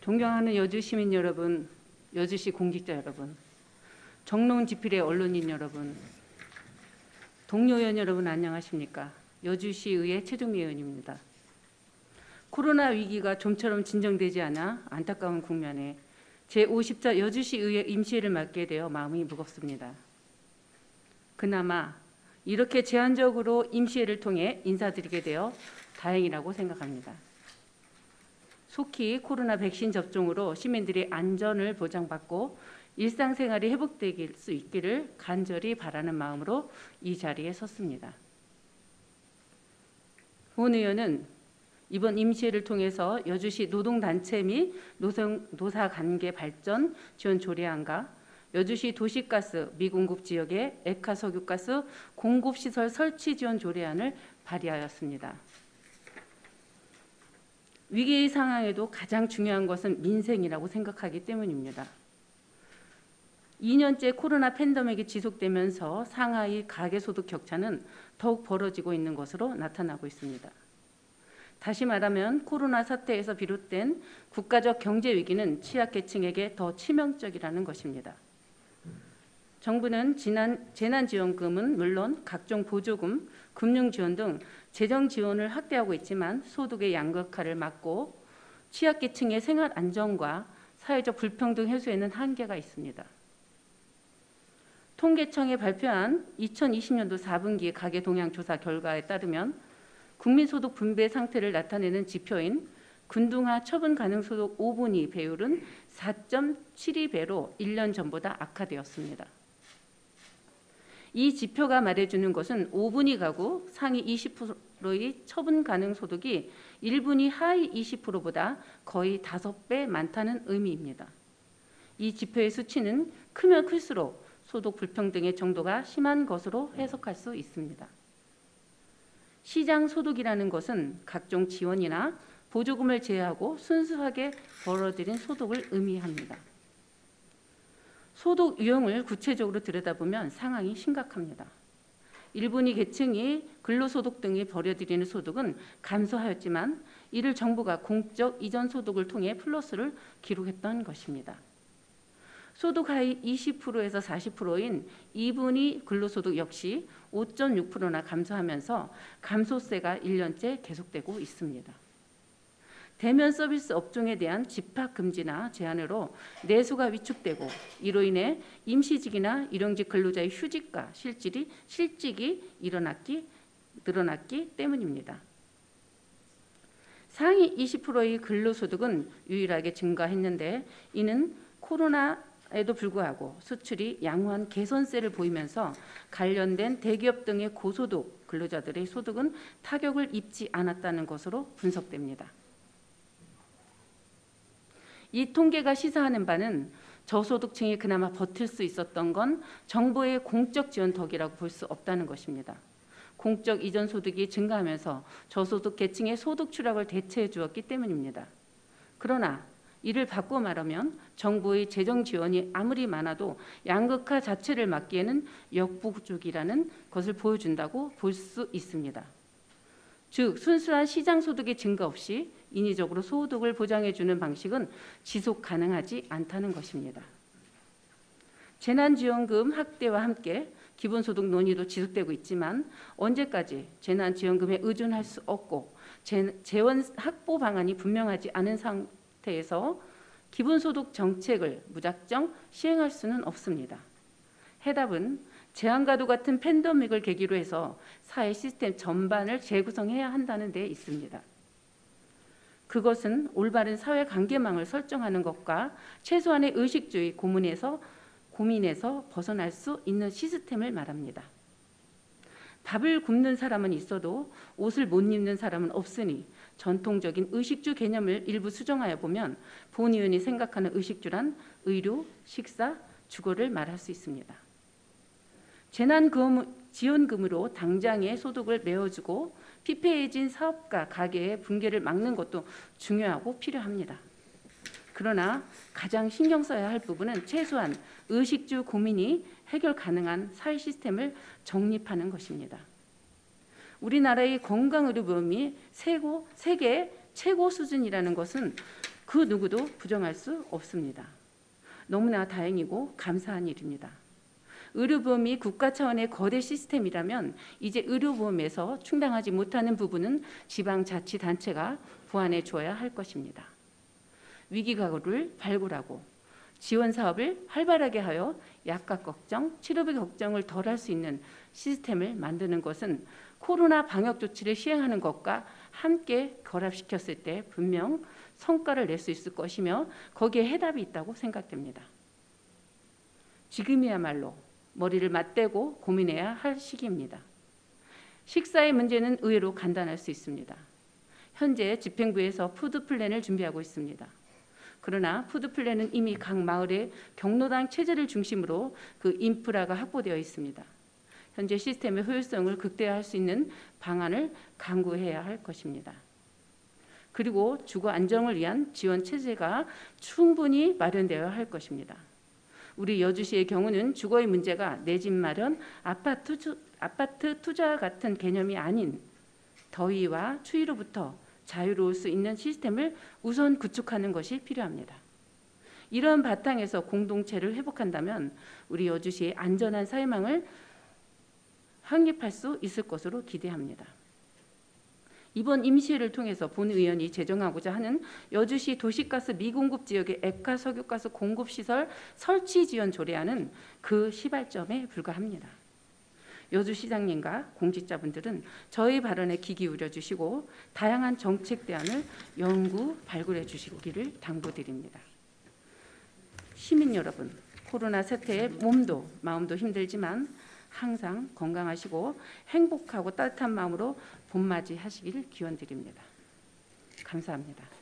존경하는 여주 시민 여러분, 여주시 공직자 여러분, 정론지필의 언론인 여러분, 동료 의원 여러분 안녕하십니까? 여주시의회 최종미 의원입니다. 코로나 위기가 좀처럼 진정되지 않아 안타까운 국면에 제54 여주시의회 임시회를 맡게 되어 마음이 무겁습니다. 그나마 이렇게 제한적으로 임시회를 통해 인사드리게 되어 다행이라고 생각합니다. 속히 코로나 백신 접종으로 시민들의 안전을 보장받고 일상생활이 회복될 수 있기를 간절히 바라는 마음으로 이 자리에 섰습니다. 본 의원은 이번 임시회를 통해서 여주시 노동단체 및 노사관계 발전 지원 조례안과 여주시 도시가스 미공급 지역의 액화석유가스 공급시설 설치 지원 조례안을 발의하였습니다. 위기의 상황에도 가장 중요한 것은 민생이라고 생각하기 때문입니다. 2년째 코로나 팬데믹이 지속되면서 상하이 가계소득 격차는 더욱 벌어지고 있는 것으로 나타나고 있습니다. 다시 말하면 코로나 사태에서 비롯된 국가적 경제 위기는 취약계층에게 더 치명적이라는 것입니다. 정부는 재난지원금은 물론 각종 보조금, 금융지원 등 재정 지원을 확대하고 있지만 소득의 양극화를 막고 취약계층의 생활 안정과 사회적 불평등 해소에는 한계가 있습니다. 통계청이 발표한 2020년도 4분기 가계 동향 조사 결과에 따르면 국민소득 분배 상태를 나타내는 지표인 균등화 처분 가능 소득 5분위 배율은 4.72배로 1년 전보다 악화되었습니다. 이 지표가 말해주는 것은 5분위 가구 상위 20%의 처분 가능 소득이 1분위 하위 20%보다 거의 5배 많다는 의미입니다. 이 지표의 수치는 크면 클수록 소득 불평등의 정도가 심한 것으로 해석할 수 있습니다. 시장 소득이라는 것은 각종 지원이나 보조금을 제외하고 순수하게 벌어들인 소득을 의미합니다. 소득 유형을 구체적으로 들여다보면 상황이 심각합니다. 1분위 계층이 근로소득 등이 벌어들이는 소득은 감소하였지만 이를 정부가 공적 이전 소득을 통해 플러스를 기록했던 것입니다. 소득 하위 20%에서 40%인 2분위 근로소득 역시 5.6%나 감소하면서 감소세가 1년째 계속되고 있습니다. 대면 서비스 업종에 대한 집합 금지나 제한으로 내수가 위축되고 이로 인해 임시직이나 일용직 근로자의 휴직과 실직이 늘어났기 때문입니다. 상위 20%의 근로소득은 유일하게 증가했는데 이는 코로나에도 불구하고 수출이 양호한 개선세를 보이면서 관련된 대기업 등의 고소득 근로자들의 소득은 타격을 입지 않았다는 것으로 분석됩니다. 이 통계가 시사하는 바는 저소득층이 그나마 버틸 수 있었던 건 정부의 공적 지원 덕이라고 볼 수 없다는 것입니다. 공적 이전 소득이 증가하면서 저소득 계층의 소득 추락을 대체해 주었기 때문입니다. 그러나 이를 바꿔 말하면 정부의 재정 지원이 아무리 많아도 양극화 자체를 막기에는 역부족이라는 것을 보여준다고 볼 수 있습니다. 즉 순수한 시장 소득의 증가 없이 인위적으로 소득을 보장해 주는 방식은 지속 가능하지 않다는 것입니다. 재난지원금 확대와 함께 기본소득 논의도 지속되고 있지만 언제까지 재난지원금에 의존할 수 없고 재원 확보 방안이 분명하지 않은 상태에서 기본소득 정책을 무작정 시행할 수는 없습니다. 해답은 재앙과도 같은 팬데믹을 계기로 해서 사회 시스템 전반을 재구성해야 한다는 데 있습니다. 그것은 올바른 사회관계망을 설정하는 것과 최소한의 의식주의 고민에서 벗어날 수 있는 시스템을 말합니다. 밥을 굶는 사람은 있어도 옷을 못 입는 사람은 없으니 전통적인 의식주 개념을 일부 수정하여 보면 본 의원이 생각하는 의식주란 의료, 식사, 주거를 말할 수 있습니다. 재난지원금으로 당장의 소득을 메워주고 피폐해진 사업가, 가게의 붕괴를 막는 것도 중요하고 필요합니다. 그러나 가장 신경 써야 할 부분은 최소한 의식주 고민이 해결 가능한 사회 시스템을 정립하는 것입니다. 우리나라의 건강의료보험이 세계 최고 수준이라는 것은 그 누구도 부정할 수 없습니다. 너무나 다행이고 감사한 일입니다. 의료보험이 국가 차원의 거대 시스템이라면 이제 의료보험에서 충당하지 못하는 부분은 지방자치단체가 보완해 줘야 할 것입니다. 위기가구를 발굴하고 지원 사업을 활발하게 하여 약값 걱정, 치료비 걱정을 덜할 수 있는 시스템을 만드는 것은 코로나 방역 조치를 시행하는 것과 함께 결합시켰을 때 분명 성과를 낼 수 있을 것이며 거기에 해답이 있다고 생각됩니다. 지금이야말로 머리를 맞대고 고민해야 할 시기입니다. 식사의 문제는 의외로 간단할 수 있습니다. 현재 집행부에서 푸드플랜을 준비하고 있습니다. 그러나 푸드플랜은 이미 각 마을에 경로당 체제를 중심으로 그 인프라가 확보되어 있습니다. 현재 시스템의 효율성을 극대화할 수 있는 방안을 강구해야 할 것입니다. 그리고 주거 안정을 위한 지원 체제가 충분히 마련되어야 할 것입니다. 우리 여주시의 경우는 주거의 문제가 내 집 마련, 아파트 투자 같은 개념이 아닌 더위와 추위로부터 자유로울 수 있는 시스템을 우선 구축하는 것이 필요합니다. 이런 바탕에서 공동체를 회복한다면 우리 여주시의 안전한 사회망을 확립할 수 있을 것으로 기대합니다. 이번 임시회를 통해서 본 의원이 제정하고자 하는 여주시 도시가스 미공급 지역의 액화 석유가스 공급시설 설치 지원 조례안은 그 시발점에 불과합니다. 여주시장님과 공직자분들은 저희 발언에 귀 기울여 주시고 다양한 정책 대안을 연구 발굴해 주시기를 당부드립니다. 시민 여러분, 코로나 사태에 몸도 마음도 힘들지만 항상 건강하시고 행복하고 따뜻한 마음으로 봄맞이 하시기를 기원드립니다. 감사합니다.